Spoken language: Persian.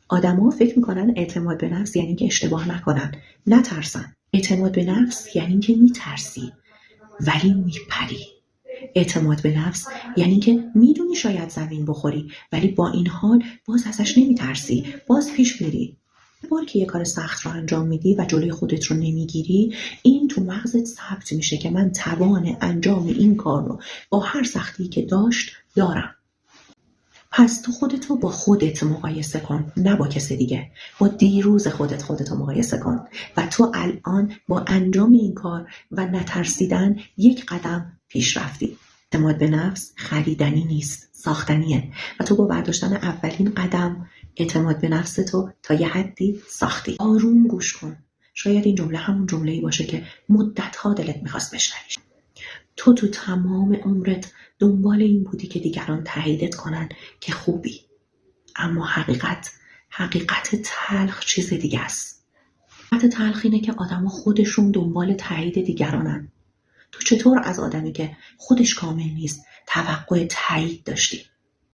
آدما فکر میکنن اعتماد به نفس یعنی که اشتباه نکنن، نترسن. اعتماد به نفس یعنی که میترسی ولی میپری. اعتماد به نفس یعنی که میدونی شاید زمین بخوری ولی با این حال باز ازش نمیترسی، باز پیش میری. بار که یه کار سخت رو انجام میدی و جلوی خودت رو نمیگیری، این تو مغزت ثبت میشه که من توان انجام این کار رو با هر سختی که داشت دارم. پس تو خودت رو با خودت مقایسه کن، نه با کسی دیگه. با دیروز خودت رو مقایسه کن و تو الان با انجام این کار و نترسیدن یک قدم پیش رفتی. اعتماد به نفس خریدنی نیست، ساختنیه و تو با برداشتن اولین قدم اعتماد به نفس تو تا یه حدی ساختی. آروم گوش کن. شاید این جمله همون جمله‌ای باشه که مدت‌ها دلت می‌خواست بشنویش. تو تمام عمرت دنبال این بودی که دیگران تاییدت کنن که خوبی، اما حقیقت تلخ چیز دیگه است. حقیقت تلخ اینه که آدما خودشون دنبال تایید دیگرانن. تو چطور از آدمی که خودش کامل نیست توقع تایید داشتی؟